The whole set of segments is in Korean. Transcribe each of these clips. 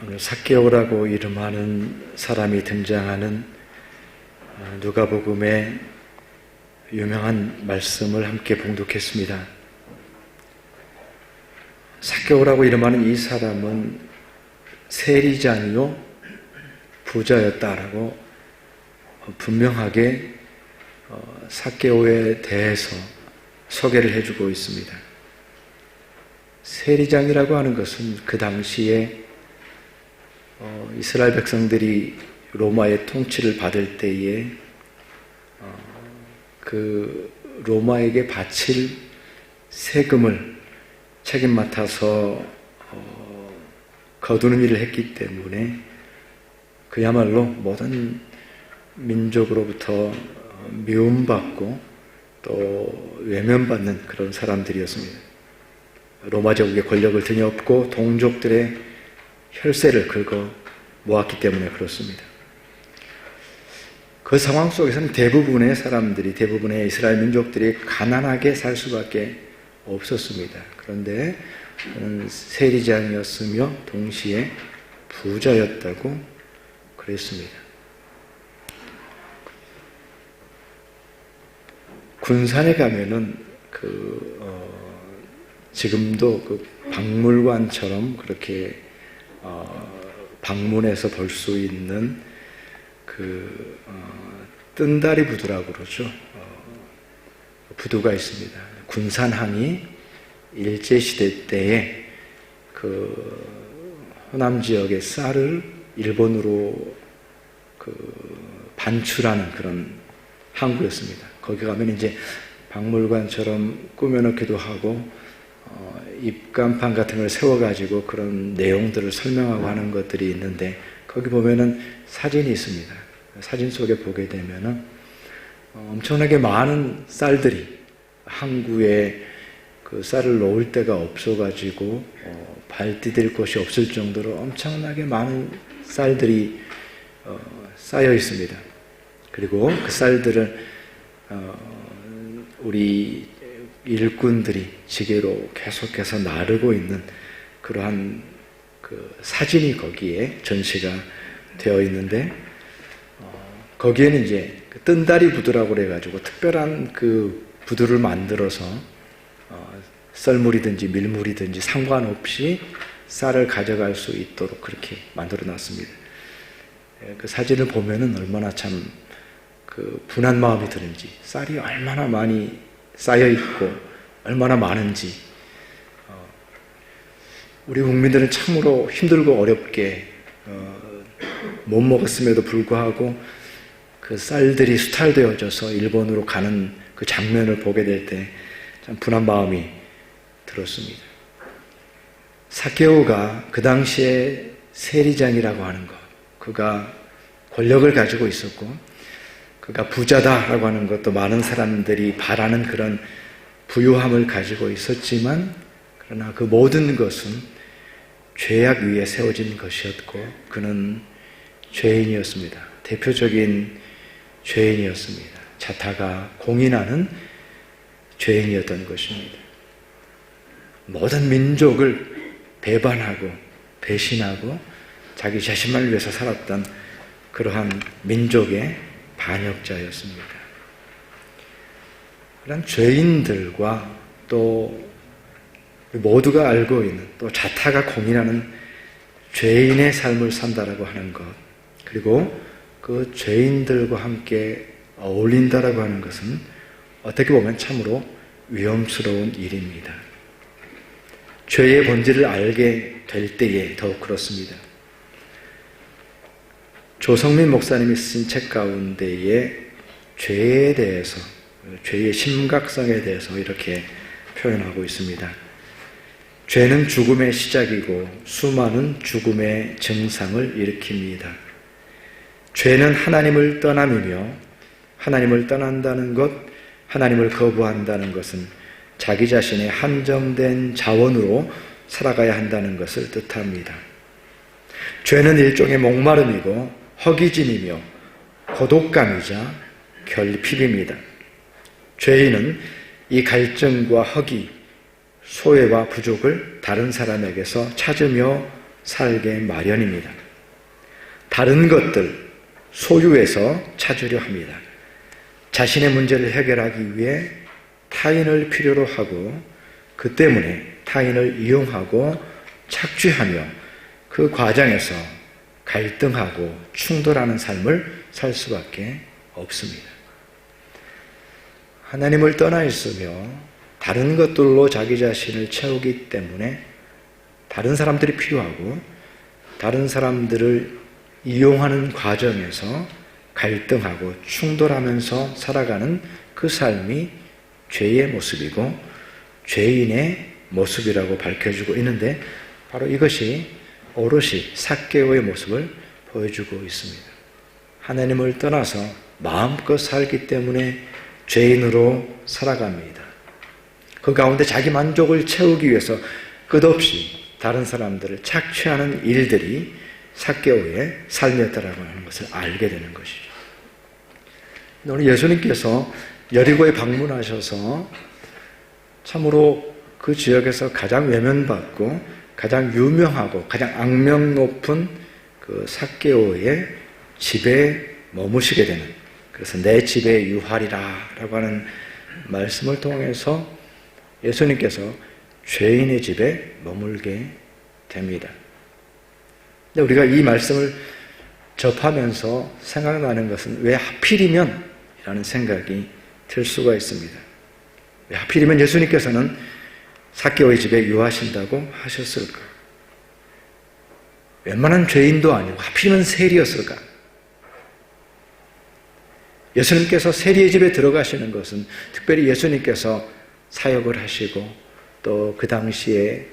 오늘 삭개오라고 이름하는 사람이 등장하는 누가복음의 유명한 말씀을 함께 봉독했습니다. 삭개오라고 이름하는 이 사람은 세리장이요 부자였다라고 분명하게 삭개오에 대해서 소개를 해주고 있습니다. 세리장이라고 하는 것은 그 당시에 이스라엘 백성들이 로마의 통치를 받을 때에 그 로마에게 바칠 세금을 책임 맡아서 거두는 일을 했기 때문에 그야말로 모든 민족으로부터 미움받고 또 외면받는 그런 사람들이었습니다. 로마 제국의 권력을 등에 업고 동족들의 혈세를 긁어 모았기 때문에 그렇습니다. 그 상황 속에서는 대부분의 사람들이, 대부분의 이스라엘 민족들이 가난하게 살 수밖에 없었습니다. 그런데 세리장이었으며 동시에 부자였다고 그랬습니다. 군산에 가면은 지금도 그 박물관처럼 그렇게 방문해서 볼 수 있는 뜬다리 부두라고 그러죠. 부두가 있습니다. 군산항이 일제시대 때에 호남 지역의 쌀을 일본으로 반출하는 그런 항구였습니다. 거기 가면 이제 박물관처럼 꾸며놓기도 하고 입간판 같은 걸 세워가지고 그런 내용들을 설명하고 하는 것들이 있는데 거기 보면은 사진이 있습니다. 사진 속에 보게 되면은 엄청나게 많은 쌀들이 항구에 그 쌀을 놓을 데가 없어가지고 발 디딜 곳이 없을 정도로 엄청나게 많은 쌀들이 쌓여 있습니다. 그리고 그 쌀들을 우리 일꾼들이 지게로 계속해서 나르고 있는 그러한 사진이 거기에 전시가 되어 있는데 거기에는 이제 뜬다리 부두라고 그래가지고 특별한 그 부두를 만들어서 썰물이든지 밀물이든지 상관없이 쌀을 가져갈 수 있도록 그렇게 만들어 놨습니다. 그 사진을 보면은 얼마나 참 분한 마음이 드는지, 쌀이 얼마나 많이 쌓여 있고 얼마나 많은지 우리 국민들은 참으로 힘들고 어렵게 못 먹었음에도 불구하고 그 쌀들이 수탈되어져서 일본으로 가는 그 장면을 보게 될 때 참 분한 마음이 들었습니다. 삭개오가 그 당시에 세리장이라고 하는 것, 그가 권력을 가지고 있었고 그가 부자다라고 하는 것도 많은 사람들이 바라는 그런 부유함을 가지고 있었지만 그러나 그 모든 것은 죄악 위에 세워진 것이었고 그는 죄인이었습니다. 대표적인 죄인이었습니다. 자타가 공인하는 죄인이었던 것입니다. 모든 민족을 배반하고 배신하고 자기 자신만을 위해서 살았던 그러한 민족의 반역자였습니다. 그런 죄인들과 또 모두가 알고 있는 또 자타가 공인하는 죄인의 삶을 산다라고 하는 것, 그리고 그 죄인들과 함께 어울린다라고 하는 것은 어떻게 보면 참으로 위험스러운 일입니다. 죄의 본질을 알게 될 때에 더욱 그렇습니다. 조성민 목사님이 쓰신 책 가운데에 죄에 대해서, 죄의 심각성에 대해서 이렇게 표현하고 있습니다. 죄는 죽음의 시작이고 수많은 죽음의 증상을 일으킵니다. 죄는 하나님을 떠남이며 하나님을 떠난다는 것, 하나님을 거부한다는 것은 자기 자신의 한정된 자원으로 살아가야 한다는 것을 뜻합니다. 죄는 일종의 목마름이고 허기짐이며 고독감이자 결핍입니다. 죄인은 이 갈증과 허기, 소외와 부족을 다른 사람에게서 찾으며 살게 마련입니다. 다른 것들, 소유에서 찾으려 합니다. 자신의 문제를 해결하기 위해 타인을 필요로 하고 그 때문에 타인을 이용하고 착취하며 그 과정에서 갈등하고 충돌하는 삶을 살 수밖에 없습니다. 하나님을 떠나 있으며 다른 것들로 자기 자신을 채우기 때문에 다른 사람들이 필요하고 다른 사람들을 이용하는 과정에서 갈등하고 충돌하면서 살아가는 그 삶이 죄의 모습이고 죄인의 모습이라고 밝혀주고 있는데 바로 이것이 오롯이 삭개오의 모습을 보여주고 있습니다. 하나님을 떠나서 마음껏 살기 때문에 죄인으로 살아갑니다. 그 가운데 자기 만족을 채우기 위해서 끝없이 다른 사람들을 착취하는 일들이 삭개오의 삶이었다라고 하는 것을 알게 되는 것이죠. 오늘 예수님께서 여리고에 방문하셔서 참으로 그 지역에서 가장 외면받고 가장 유명하고 가장 악명 높은 그 삭개오의 집에 머무시게 되는, 그래서 내 집에 유하리라 라고 하는 말씀을 통해서 예수님께서 죄인의 집에 머물게 됩니다. 근데 우리가 이 말씀을 접하면서 생각나는 것은 왜 하필이면? 라는 생각이 들 수가 있습니다. 왜 하필이면 예수님께서는 삭개오의 집에 유하신다고 하셨을까? 웬만한 죄인도 아니고 하필이면 세리였을까? 예수님께서 세리의 집에 들어가시는 것은 특별히 예수님께서 사역을 하시고 또 그 당시에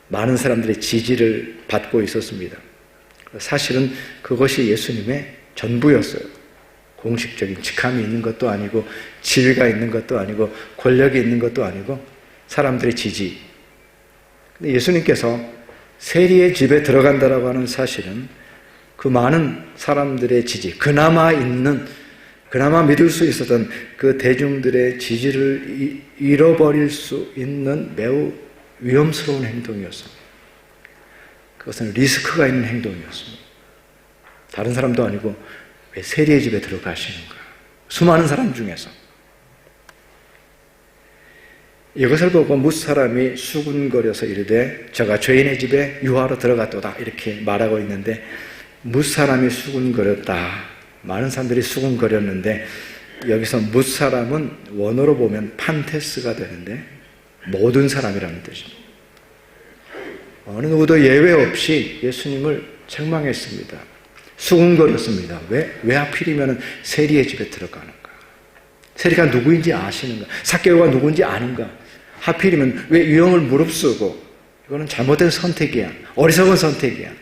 많은 사람들의 지지를 받고 있었습니다. 사실은 그것이 예수님의 전부였어요. 공식적인 직함이 있는 것도 아니고 지위가 있는 것도 아니고 권력이 있는 것도 아니고 사람들의 지지. 근데 예수님께서 세리의 집에 들어간다라고 하는 사실은 그 많은 사람들의 지지, 그나마 믿을 수 있었던 그 대중들의 지지를 잃어버릴 수 있는 매우 위험스러운 행동이었습니다. 그것은 리스크가 있는 행동이었습니다. 다른 사람도 아니고 왜 세리의 집에 들어가시는가? 수많은 사람 중에서. 이것을 보고 뭇사람이 수군거려서 이르되 저가 죄인의 집에 유하로 들어갔도다 이렇게 말하고 있는데, 뭇사람이 수군거렸다. 많은 사람들이 수군거렸는데 여기서 뭇사람은 원어로 보면 판테스가 되는데 모든 사람이라는 뜻입니다. 어느 누구도 예외 없이 예수님을 책망했습니다. 수군거렸습니다. 왜 하필이면 세리의 집에 들어가는가? 세리가 누구인지 아시는가? 삭개오가 누구인지 아는가? 하필이면 왜 유형을 무릅쓰고, 이거는 잘못된 선택이야. 어리석은 선택이야.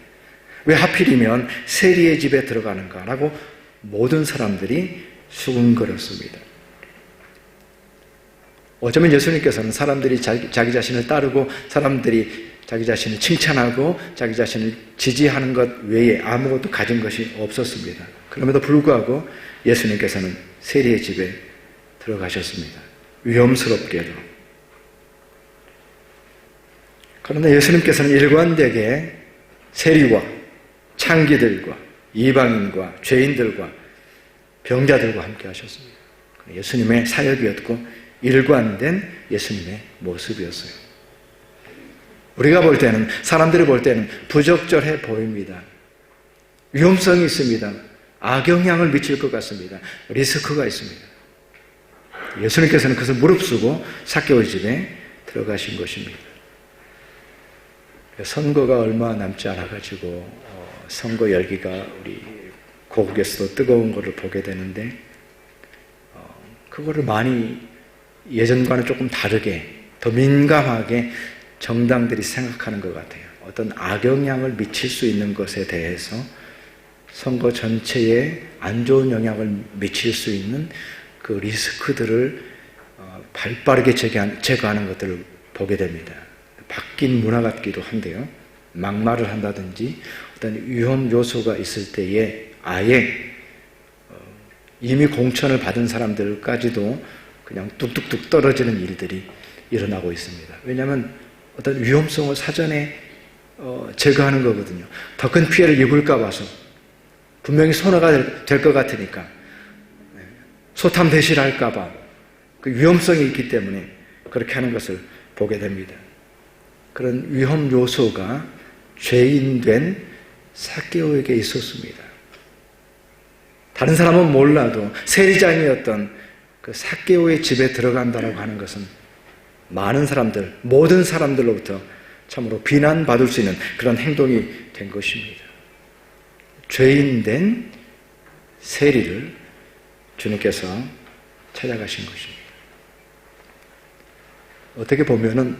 왜 하필이면 세리의 집에 들어가는가? 라고 모든 사람들이 수군거렸습니다. 어쩌면 예수님께서는 사람들이 자기 자신을 따르고 사람들이 자기 자신을 칭찬하고 자기 자신을 지지하는 것 외에 아무것도 가진 것이 없었습니다. 그럼에도 불구하고 예수님께서는 세리의 집에 들어가셨습니다. 위험스럽게도. 그런데 예수님께서는 일관되게 세리와 창기들과 이방인과 죄인들과 병자들과 함께 하셨습니다. 예수님의 사역이었고 일관된 예수님의 모습이었어요. 우리가 볼 때는, 사람들이 볼 때는 부적절해 보입니다. 위험성이 있습니다. 악영향을 미칠 것 같습니다. 리스크가 있습니다. 예수님께서는 그것을 무릅쓰고 삭개오의 집에 들어가신 것입니다. 선거가 얼마 남지 않아가지고 선거 열기가 우리 고국에서도 뜨거운 것을 보게 되는데, 그거를 많이 예전과는 조금 다르게 더 민감하게 정당들이 생각하는 것 같아요. 어떤 악영향을 미칠 수 있는 것에 대해서 선거 전체에 안 좋은 영향을 미칠 수 있는 그 리스크들을 발빠르게 제거하는 것들을 보게 됩니다. 바뀐 문화 같기도 한데요. 막말을 한다든지 어떤 위험 요소가 있을 때에 아예 이미 공천을 받은 사람들까지도 그냥 뚝뚝뚝 떨어지는 일들이 일어나고 있습니다. 왜냐하면 어떤 위험성을 사전에 제거하는 거거든요. 더 큰 피해를 입을까 봐서 분명히 손해가 될 것 같으니까 소탐 대실할까 봐 그 위험성이 있기 때문에 그렇게 하는 것을 보게 됩니다. 그런 위험 요소가 죄인된 삭개오에게 있었습니다. 다른 사람은 몰라도 세리장이었던 그 삭개오의 집에 들어간다라고 하는 것은 많은 사람들, 모든 사람들로부터 참으로 비난받을 수 있는 그런 행동이 된 것입니다. 죄인된 세리를 주님께서 찾아가신 것입니다. 어떻게 보면은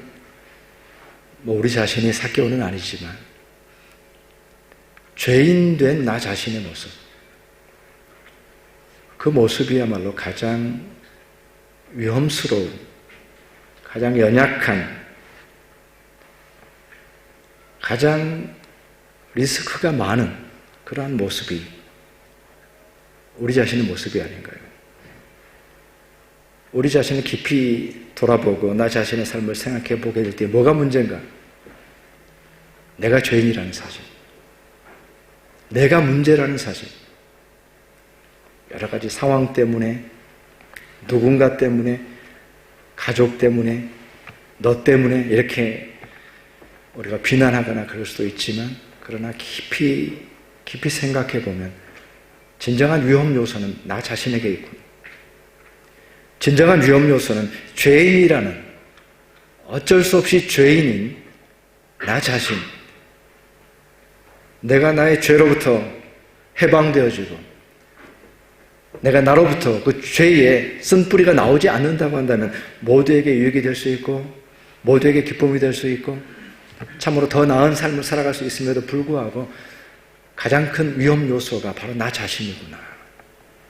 우리 자신이 삭개오는 아니지만 죄인된 나 자신의 모습, 그 모습이야말로 가장 위험스러운, 가장 연약한, 가장 리스크가 많은 그러한 모습이 우리 자신의 모습이 아닌가요? 우리 자신을 깊이 돌아보고 나 자신의 삶을 생각해 보게 될 때 뭐가 문제인가? 내가 죄인이라는 사실, 내가 문제라는 사실, 여러 가지 상황 때문에, 누군가 때문에, 가족 때문에, 너 때문에 이렇게 우리가 비난하거나 그럴 수도 있지만, 그러나 깊이 생각해 보면 진정한 위험 요소는 나 자신에게 있고, 진정한 위험 요소는 죄인이라는, 어쩔 수 없이 죄인인 나 자신, 내가 나의 죄로부터 해방되어지고 내가 나로부터 그 죄의 쓴뿌리가 나오지 않는다고 한다면 모두에게 유익이 될 수 있고 모두에게 기쁨이 될 수 있고 참으로 더 나은 삶을 살아갈 수 있음에도 불구하고 가장 큰 위험 요소가 바로 나 자신이구나.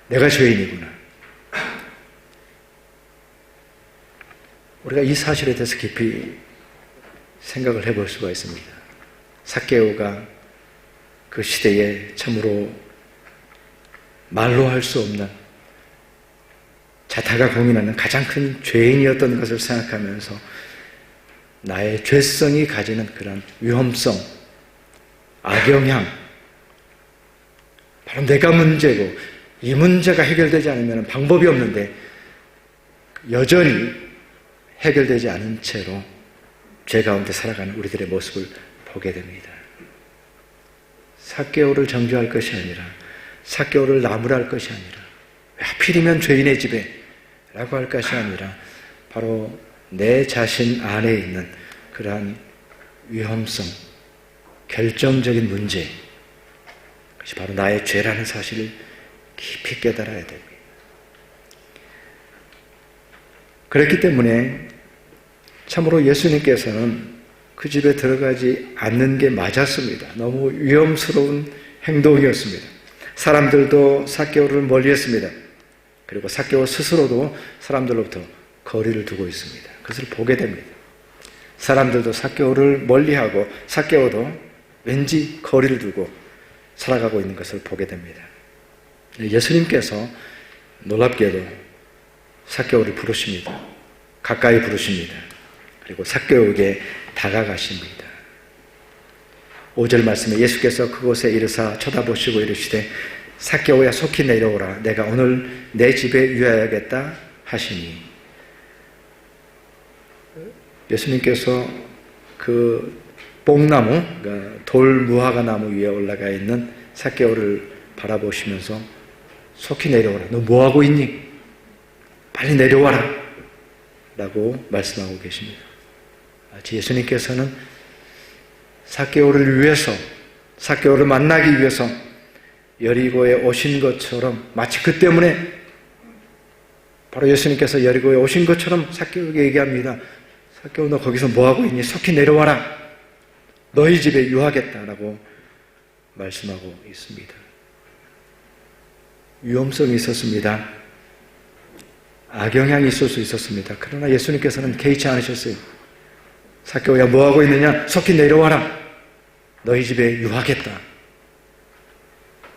내가 죄인이구나. 우리가 이 사실에 대해서 깊이 생각을 해볼 수가 있습니다. 삭개오가 그 시대에 참으로 말로 할 수 없는 자타가 공인하는 가장 큰 죄인이었던 것을 생각하면서 나의 죄성이 가지는 그런 위험성, 악영향, 바로 내가 문제고 이 문제가 해결되지 않으면 방법이 없는데 여전히 해결되지 않은 채로 죄 가운데 살아가는 우리들의 모습을 보게 됩니다. 삭개오를 정죄할 것이 아니라 삭개오를 나무랄 것이 아니라 왜 하필이면 죄인의 집에 라고 할 것이 아니라 바로 내 자신 안에 있는 그러한 위험성, 결정적인 문제, 그것이 바로 나의 죄라는 사실을 깊이 깨달아야 됩니다. 그렇기 때문에 참으로 예수님께서는 그 집에 들어가지 않는 게 맞았습니다. 너무 위험스러운 행동이었습니다. 사람들도 삭개오를 멀리했습니다. 그리고 삭개오 스스로도 사람들로부터 거리를 두고 있습니다. 그것을 보게 됩니다. 사람들도 삭개오를 멀리하고 삭개오도 왠지 거리를 두고 살아가고 있는 것을 보게 됩니다. 예수님께서 놀랍게도 삭개오를 부르십니다. 가까이 부르십니다. 그리고 삭개오에게 다가가십니다. 5절 말씀에 예수께서 그곳에 이르사 쳐다보시고 이르시되 삭개오야 속히 내려오라. 내가 오늘 내 집에 유하여야겠다 하시니. 예수님께서 그 뽕나무, 그러니까 돌 무화과 나무 위에 올라가 있는 삭개오를 바라보시면서 속히 내려오라. 너 뭐하고 있니? 빨리 내려와라. 라고 말씀하고 계십니다. 예수님께서는 삭개오를 위해서, 삭개오를 만나기 위해서 여리고에 오신 것처럼, 마치 그 때문에 바로 예수님께서 여리고에 오신 것처럼 삭개오에게 얘기합니다. 삭개오 너 거기서 뭐하고 있니? 속히 내려와라. 너희 집에 유하겠다라고 말씀하고 있습니다. 위험성이 있었습니다. 악영향이 있을 수 있었습니다. 그러나 예수님께서는 개의치 않으셨어요. 삭개오야 뭐하고 있느냐? 속히 내려와라. 너희 집에 유하겠다.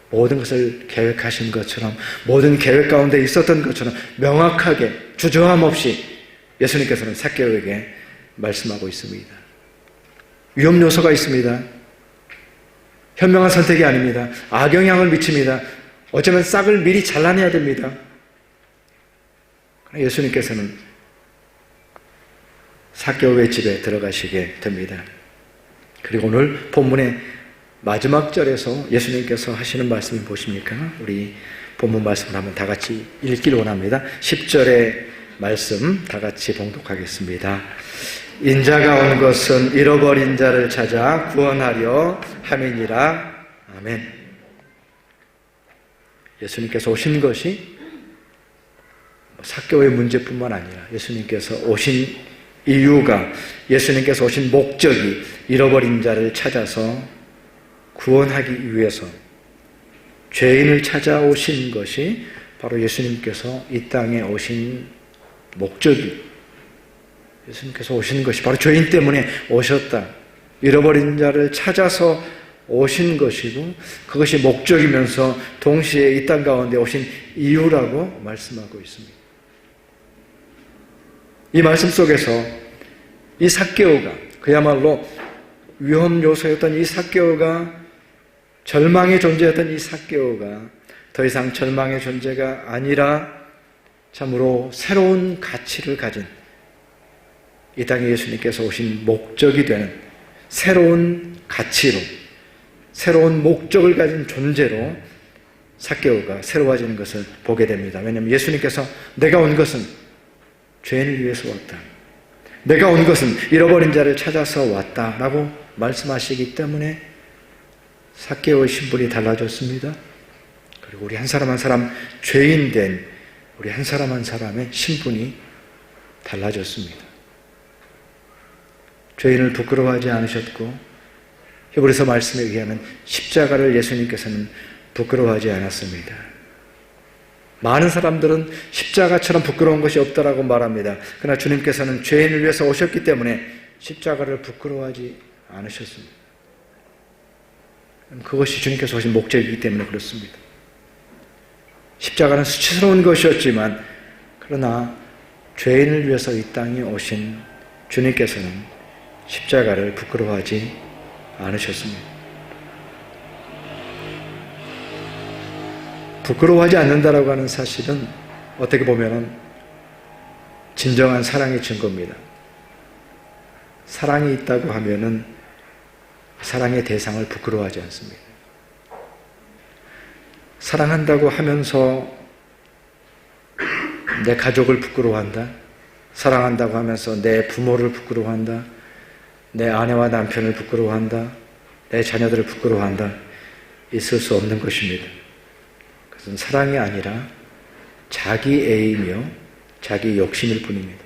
모든 것을 계획하신 것처럼, 모든 계획 가운데 있었던 것처럼 명확하게 주저함 없이 예수님께서는 삭개오에게 말씀하고 있습니다. 위험 요소가 있습니다. 현명한 선택이 아닙니다. 악영향을 미칩니다. 어쩌면 싹을 미리 잘라내야 됩니다. 예수님께서는 삭개오의 집에 들어가시게 됩니다. 그리고 오늘 본문의 마지막 절에서 예수님께서 하시는 말씀이 무엇입니까? 우리 본문 말씀을 한번 다 같이 읽기를 원합니다. 10절의 말씀 다 같이 봉독하겠습니다. 인자가 온 것은 잃어버린 자를 찾아 구원하려 함이니라. 아멘. 예수님께서 오신 것이 삭개오의 문제뿐만 아니라 예수님께서 오신 이유가, 예수님께서 오신 목적이 잃어버린 자를 찾아서 구원하기 위해서 죄인을 찾아오신 것이 바로 예수님께서 이 땅에 오신 목적이, 예수님께서 오신 것이 바로 죄인 때문에 오셨다. 잃어버린 자를 찾아서 오신 것이고 그것이 목적이면서 동시에 이 땅 가운데 오신 이유라고 말씀하고 있습니다. 이 말씀 속에서 이 삭개오가, 그야말로 위험 요소였던 이 삭개오가, 절망의 존재였던 이 삭개오가 더 이상 절망의 존재가 아니라 참으로 새로운 가치를 가진, 이 땅에 예수님께서 오신 목적이 되는 새로운 가치로, 새로운 목적을 가진 존재로 삭개오가 새로워지는 것을 보게 됩니다. 왜냐하면 예수님께서 내가 온 것은 죄인을 위해서 왔다, 내가 온 것은 잃어버린 자를 찾아서 왔다라고 말씀하시기 때문에 삭개오의 신분이 달라졌습니다. 그리고 우리 한 사람 한 사람, 죄인된 우리 한 사람 한 사람의 신분이 달라졌습니다. 죄인을 부끄러워하지 않으셨고, 히브리서 말씀에 의하면 십자가를 예수님께서는 부끄러워하지 않았습니다. 많은 사람들은 십자가처럼 부끄러운 것이 없다라고 말합니다. 그러나 주님께서는 죄인을 위해서 오셨기 때문에 십자가를 부끄러워하지 않으셨습니다. 그것이 주님께서 오신 목적이기 때문에 그렇습니다. 십자가는 수치스러운 것이었지만, 그러나 죄인을 위해서 이 땅에 오신 주님께서는 십자가를 부끄러워하지 않으셨습니다. 부끄러워하지 않는다라고 하는 사실은 어떻게 보면 진정한 사랑의 증거입니다. 사랑이 있다고 하면은 사랑의 대상을 부끄러워하지 않습니다. 사랑한다고 하면서 내 가족을 부끄러워한다, 사랑한다고 하면서 내 부모를 부끄러워한다, 내 아내와 남편을 부끄러워한다, 내 자녀들을 부끄러워한다, 있을 수 없는 것입니다. 그것은 사랑이 아니라 자기애이며 자기 욕심일 뿐입니다.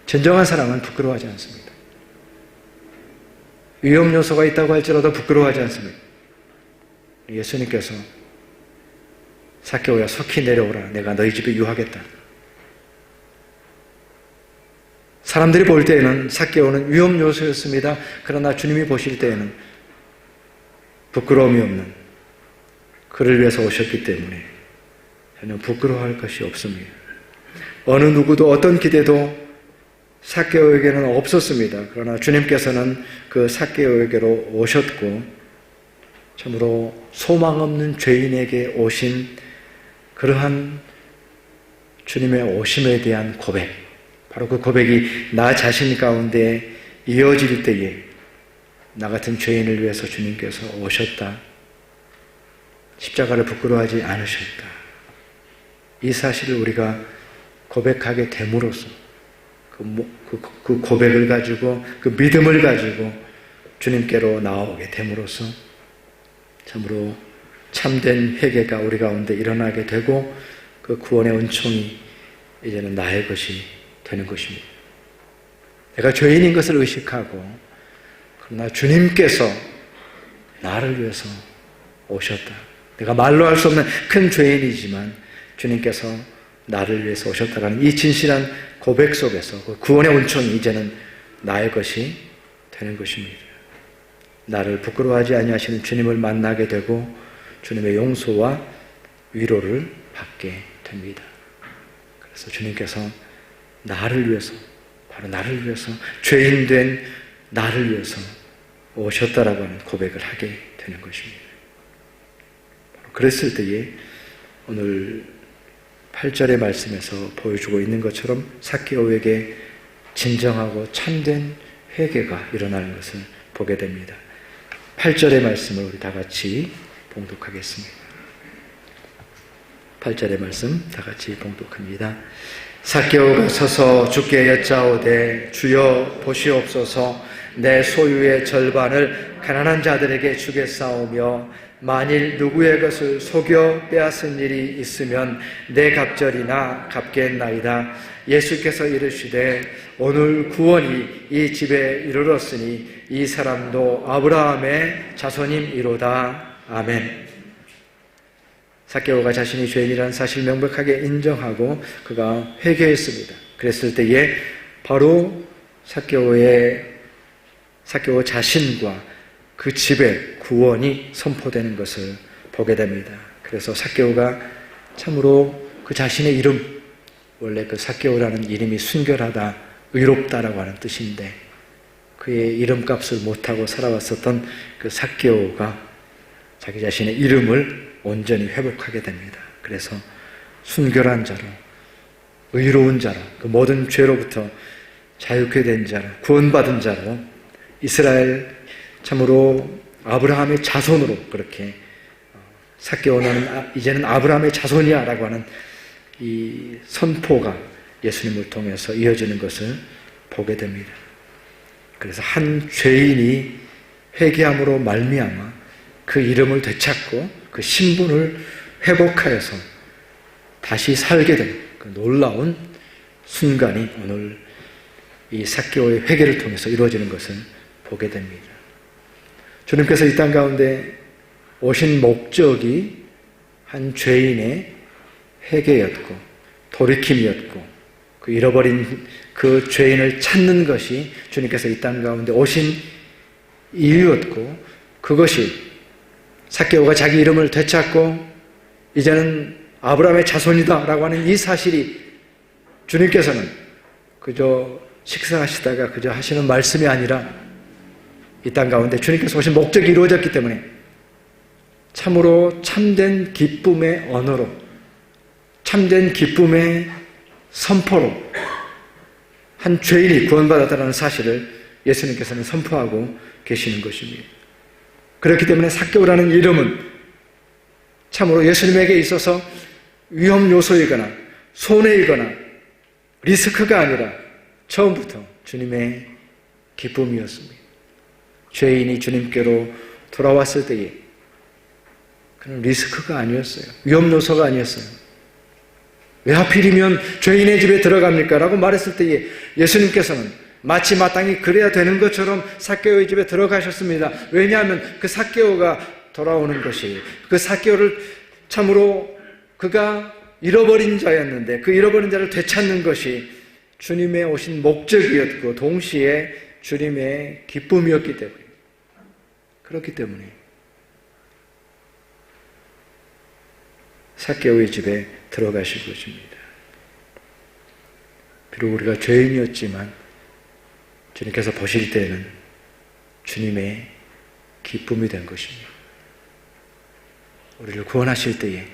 진정한 사랑은 부끄러워하지 않습니다. 위험 요소가 있다고 할지라도 부끄러워하지 않습니다. 예수님께서 삭개오야 속히 내려오라, 내가 너희 집에 유하겠다. 사람들이 볼 때에는 삭개오는 위험 요소였습니다. 그러나 주님이 보실 때에는 부끄러움이 없는, 그를 위해서 오셨기 때문에 전혀 부끄러워할 것이 없습니다. 어느 누구도 어떤 기대도 삭개오에게는 없었습니다. 그러나 주님께서는 그 삭개오에게로 오셨고 참으로 소망 없는 죄인에게 오신 그러한 주님의 오심에 대한 고백, 바로 그 고백이 나 자신 가운데 이어질 때에 나 같은 죄인을 위해서 주님께서 오셨다, 십자가를 부끄러워하지 않으셨다, 이 사실을 우리가 고백하게 됨으로써 그 고백을 가지고, 그 믿음을 가지고 주님께로 나오게 됨으로써 참으로 참된 회개가 우리 가운데 일어나게 되고 그 구원의 은총이 이제는 나의 것이 되는 것입니다. 내가 죄인인 것을 의식하고, 그러나 주님께서 나를 위해서 오셨다, 내가 말로 할 수 없는 큰 죄인이지만 주님께서 나를 위해서 오셨다라는 이 진실한 고백 속에서 그 구원의 은총이 이제는 나의 것이 되는 것입니다. 나를 부끄러워하지 아니하시는 주님을 만나게 되고 주님의 용서와 위로를 받게 됩니다. 그래서 주님께서 나를 위해서, 바로 나를 위해서, 죄인된 나를 위해서 오셨다라고 하는 고백을 하게 되는 것입니다. 그랬을 때에 오늘 8절의 말씀에서 보여주고 있는 것처럼 삭개오에게 진정하고 참된 회개가 일어나는 것을 보게 됩니다. 8절의 말씀을 우리 다 같이 봉독하겠습니다. 8절의 말씀 다 같이 봉독합니다. 삭개오가 서서 주께 여짜오되 주여 보시옵소서 내 소유의 절반을 가난한 자들에게 주겠사오며 만일 누구의 것을 속여 빼앗은 일이 있으면 내 갑절이나 갚겠나이다. 예수께서 이르시되 오늘 구원이 이 집에 이르렀으니 이 사람도 아브라함의 자손임이로다. 아멘. 삭개오가 자신이 죄인이라는 사실 명백하게 인정하고 그가 회개했습니다. 그랬을 때에 바로 삭개오 자신과 그 집에 구원이 선포되는 것을 보게 됩니다. 그래서 삭개오가 참으로 그 자신의 이름, 원래 그 삭개오라는 이름이 순결하다, 의롭다라고 하는 뜻인데 그의 이름값을 못하고 살아왔었던 그 삭개오가 자기 자신의 이름을 온전히 회복하게 됩니다. 그래서 순결한 자로, 의로운 자로, 그 모든 죄로부터 자유케 된 자로, 구원받은 자로 이스라엘 참으로 아브라함의 자손으로 그렇게 삭개오는 이제는 아브라함의 자손이야 라고 하는 이 선포가 예수님을 통해서 이어지는 것을 보게 됩니다. 그래서 한 죄인이 회개함으로 말미암아 그 이름을 되찾고 그 신분을 회복하여서 다시 살게 되는 그 놀라운 순간이 오늘 이 삭개오의 회개를 통해서 이루어지는 것을 보게 됩니다. 주님께서 이 땅 가운데 오신 목적이 한 죄인의 회개였고 돌이킴이었고 그 잃어버린 그 죄인을 찾는 것이 주님께서 이 땅 가운데 오신 이유였고 그것이 삭개오가 자기 이름을 되찾고 이제는 아브라함의 자손이다 라고 하는 이 사실이 주님께서는 그저 식사하시다가 그저 하시는 말씀이 아니라 이 땅 가운데 주님께서 오신 목적이 이루어졌기 때문에 참으로 참된 기쁨의 언어로 참된 기쁨의 선포로 한 죄인이 구원받았다는 사실을 예수님께서는 선포하고 계시는 것입니다. 그렇기 때문에 삭개오라는 이름은 참으로 예수님에게 있어서 위험 요소이거나 손해이거나 리스크가 아니라 처음부터 주님의 기쁨이었습니다. 죄인이 주님께로 돌아왔을 때에 그는 리스크가 아니었어요. 위험 요소가 아니었어요. 왜 하필이면 죄인의 집에 들어갑니까? 라고 말했을 때에 예수님께서는 마치 마땅히 그래야 되는 것처럼 삭개오의 집에 들어가셨습니다. 왜냐하면 그 삭개오가 돌아오는 것이 그 삭개오를 참으로 그가 잃어버린 자였는데 그 잃어버린 자를 되찾는 것이 주님의 오신 목적이었고 동시에 주님의 기쁨이었기 때문에 그렇기 때문에 삭개오의 집에 들어가신 것입니다. 비록 우리가 죄인이었지만 주님께서 보실 때에는 주님의 기쁨이 된 것입니다. 우리를 구원하실 때에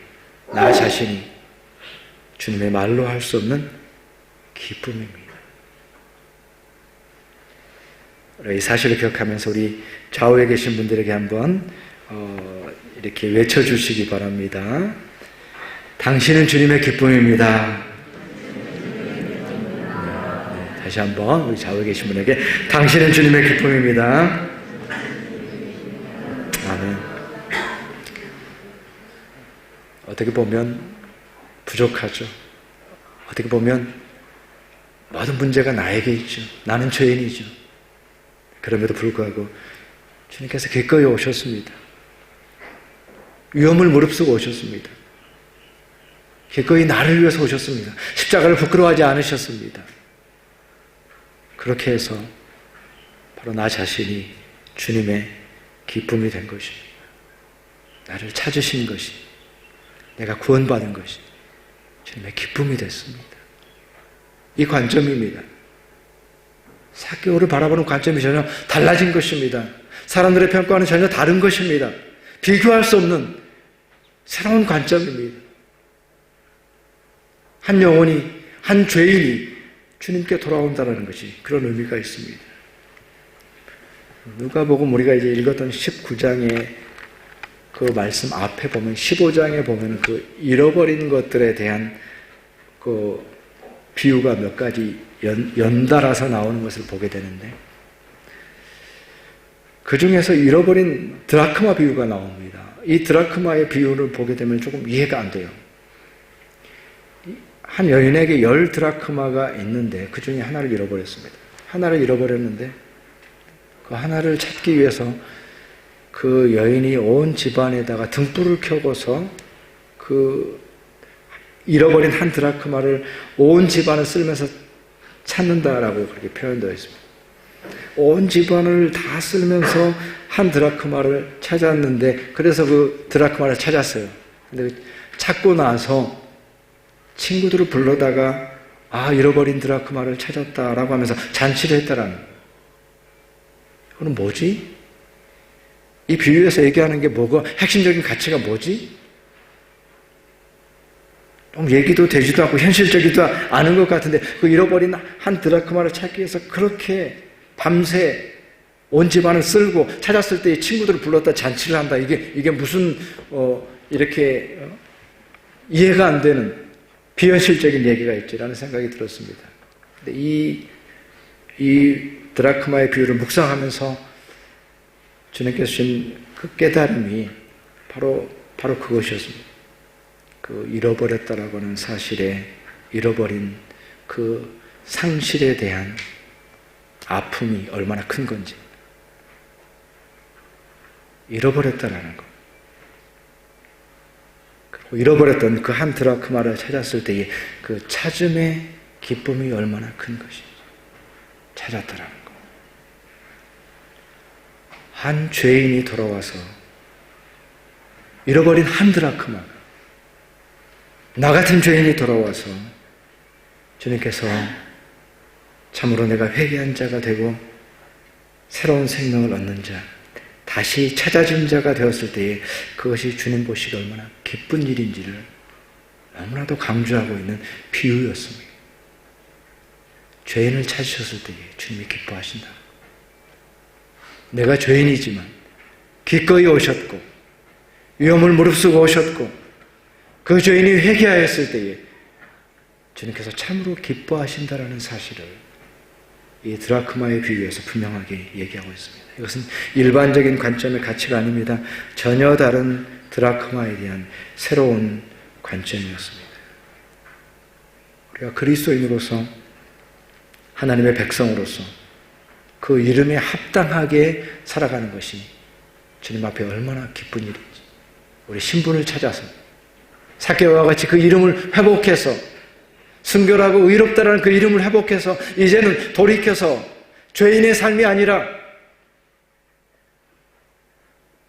나 자신이 주님의 말로 할 수 없는 기쁨입니다. 이 사실을 기억하면서 우리 좌우에 계신 분들에게 한번 이렇게 외쳐주시기 바랍니다. 당신은 주님의 기쁨입니다. 네, 다시 한번 우리 좌우에 계신 분에게 당신은 주님의 기쁨입니다. 아멘. 어떻게 보면 부족하죠. 어떻게 보면 모든 문제가 나에게 있죠. 나는 죄인이죠. 그럼에도 불구하고 주님께서 기꺼이 오셨습니다. 위험을 무릅쓰고 오셨습니다. 기꺼이 나를 위해서 오셨습니다. 십자가를 부끄러워하지 않으셨습니다. 그렇게 해서 바로 나 자신이 주님의 기쁨이 된 것입니다. 나를 찾으신 것이, 내가 구원받은 것이 주님의 기쁨이 됐습니다. 이 관점입니다. 삭개오를 바라보는 관점이 전혀 달라진 것입니다. 사람들의 평가와는 전혀 다른 것입니다. 비교할 수 없는 새로운 관점입니다. 한 영혼이, 한 죄인이 주님께 돌아온다는 것이 그런 의미가 있습니다. 누가복음 우리가 이제 읽었던 19장의 그 말씀 앞에 보면 15장에 보면 그 잃어버린 것들에 대한 그 비유가 몇 가지 연달아서 나오는 것을 보게 되는데 그 중에서 잃어버린 드라크마 비유가 나옵니다. 이 드라크마의 비유를 보게 되면 조금 이해가 안 돼요. 한 여인에게 10 드라크마가 있는데 그 중에 하나를 잃어버렸습니다. 하나를 잃어버렸는데 그 하나를 찾기 위해서 그 여인이 온 집안에다가 등불을 켜고서 그 잃어버린 한 드라크마를 온 집안을 쓸면서 찾는다라고 그렇게 표현되어 있습니다. 온 집안을 다 쓸면서 한 드라크마를 찾았는데 그래서 그 드라크마를 찾았어요. 근데 찾고 나서 친구들을 불러다가 잃어버린 드라크마를 찾았다라고 하면서 잔치를 했다라는 거예요. 그건 뭐지? 이 비유에서 얘기하는 게 뭐고 핵심적인 가치가 뭐지? 좀 얘기도 되지도 않고 현실적이지도 않은 것 같은데 그 잃어버린 한 드라크마를 찾기 위해서 그렇게 밤새 온 집안을 쓸고 찾았을 때 친구들을 불렀다 잔치를 한다. 이게 무슨 이렇게 이해가 안 되는 비현실적인 얘기가 있지라는 생각이 들었습니다. 근데 이 드라크마의 비유를 묵상하면서 주님께서 주신 그 깨달음이 바로 그것이었습니다. 그 잃어버렸다라고 하는 사실에 잃어버린 그 상실에 대한 아픔이 얼마나 큰 건지 잃어버렸다라는 것 그리고 잃어버렸던 그 한 드라크마를 찾았을 때의 그 찾음의 기쁨이 얼마나 큰 것인지 찾았다라는 것 한 죄인이 돌아와서 잃어버린 한 드라크마가 나 같은 죄인이 돌아와서 주님께서 참으로 내가 회개한 자가 되고 새로운 생명을 얻는 자, 다시 찾아진 자가 되었을 때에 그것이 주님 보시기 얼마나 기쁜 일인지를 너무나도 강조하고 있는 비유였습니다. 죄인을 찾으셨을 때에 주님이 기뻐하신다. 내가 죄인이지만 기꺼이 오셨고 위험을 무릅쓰고 오셨고 그 죄인이 회개하였을 때에 주님께서 참으로 기뻐하신다라는 사실을 이 드라크마의 비유에서 분명하게 얘기하고 있습니다. 이것은 일반적인 관점의 가치가 아닙니다. 전혀 다른 드라크마에 대한 새로운 관점이었습니다. 우리가 그리스도인으로서 하나님의 백성으로서 그 이름에 합당하게 살아가는 것이 주님 앞에 얼마나 기쁜 일인지 우리 신분을 찾아서 삭개오와 같이 그 이름을 회복해서 순결하고 의롭다라는 그 이름을 회복해서 이제는 돌이켜서 죄인의 삶이 아니라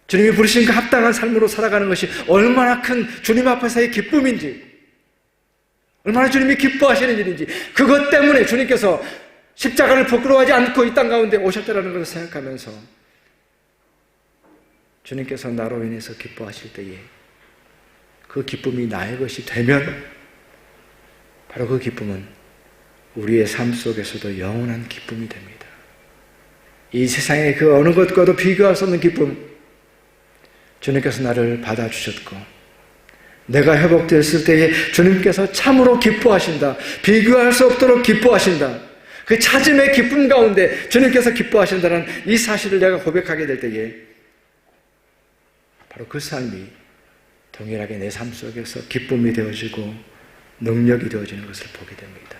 주님이 부르신 그 합당한 삶으로 살아가는 것이 얼마나 큰 주님 앞에서의 기쁨인지 얼마나 주님이 기뻐하시는 일인지 그것 때문에 주님께서 십자가를 부끄러워하지 않고 이 땅 가운데 오셨다는 것을 생각하면서 주님께서 나로 인해서 기뻐하실 때에 그 기쁨이 나의 것이 되면 바로 그 기쁨은 우리의 삶 속에서도 영원한 기쁨이 됩니다. 이 세상의 그 어느 것과도 비교할 수 없는 기쁨, 주님께서 나를 받아주셨고 내가 회복되었을 때에 주님께서 참으로 기뻐하신다. 비교할 수 없도록 기뻐하신다. 그 찾음의 기쁨 가운데 주님께서 기뻐하신다는 이 사실을 내가 고백하게 될 때에 바로 그 삶이 동일하게 내 삶 속에서 기쁨이 되어지고 능력이 되어지는 것을 보게 됩니다.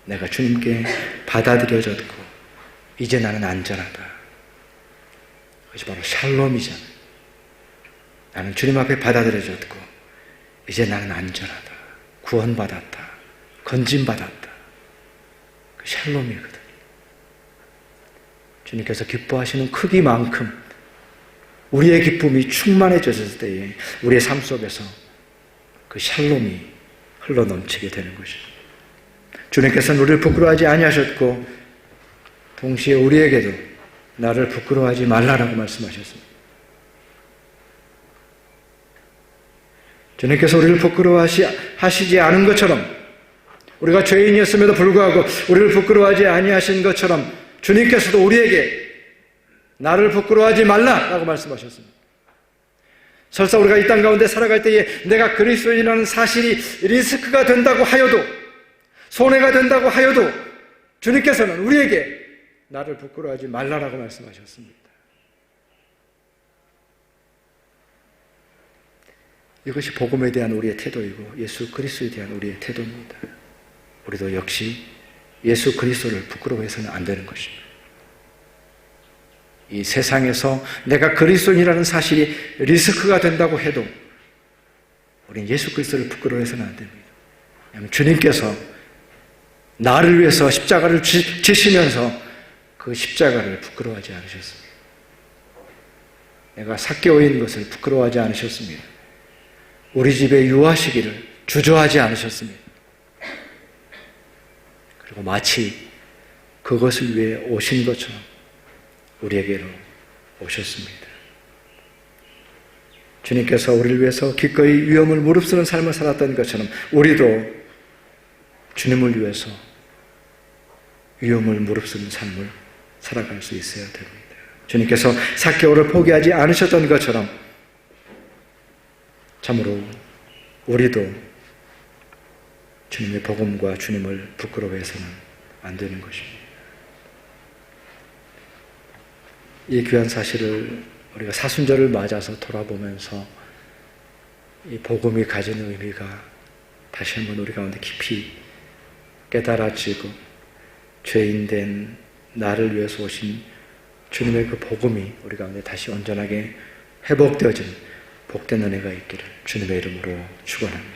내가 주님께 받아들여졌고 이제 나는 안전하다. 그것이 바로 샬롬이잖아요. 나는 주님 앞에 받아들여졌고 이제 나는 안전하다. 구원받았다. 건짐받았다. 그 샬롬이거든. 주님께서 기뻐하시는 크기만큼 우리의 기쁨이 충만해졌을 때에 우리의 삶 속에서 그 샬롬이 흘러넘치게 되는 것입니다. 주님께서는 우리를 부끄러워하지 아니하셨고 동시에 우리에게도 나를 부끄러워하지 말라라고 말씀하셨습니다. 주님께서 우리를 부끄러워하시지 않은 것처럼, 우리가 죄인이었음에도 불구하고 우리를 부끄러워하지 아니하신 것처럼 주님께서도 우리에게 나를 부끄러워하지 말라라고 말씀하셨습니다. 설사 우리가 이 땅 가운데 살아갈 때에 내가 그리스도인이라는 사실이 리스크가 된다고 하여도, 손해가 된다고 하여도 주님께서는 우리에게 나를 부끄러워하지 말라라고 말씀하셨습니다. 이것이 복음에 대한 우리의 태도이고 예수 그리스도에 대한 우리의 태도입니다. 우리도 역시 예수 그리스도를 부끄러워해서는 안 되는 것입니다. 이 세상에서 내가 그리스도인이라는 사실이 리스크가 된다고 해도 우리는 예수 그리스도를 부끄러워해서는 안 됩니다. 왜냐하면 주님께서 나를 위해서 십자가를 지시면서 그 십자가를 부끄러워하지 않으셨습니다. 내가 삭개오인 것을 부끄러워하지 않으셨습니다. 우리 집에 유하시기를 주저하지 않으셨습니다. 그리고 마치 그것을 위해 오신 것처럼 우리에게로 오셨습니다. 주님께서 우리를 위해서 기꺼이 위험을 무릅쓰는 삶을 살았던 것처럼 우리도 주님을 위해서 위험을 무릅쓰는 삶을 살아갈 수 있어야 됩니다. 주님께서 삭개오를 포기하지 않으셨던 것처럼 참으로 우리도 주님의 복음과 주님을 부끄러워해서는 안 되는 것입니다. 이 귀한 사실을 우리가 사순절을 맞아서 돌아보면서 이 복음이 가진 의미가 다시 한번 우리 가운데 깊이 깨달아지고 죄인된 나를 위해서 오신 주님의 그 복음이 우리 가운데 다시 온전하게 회복되어진 복된 은혜가 있기를 주님의 이름으로 축원합니다.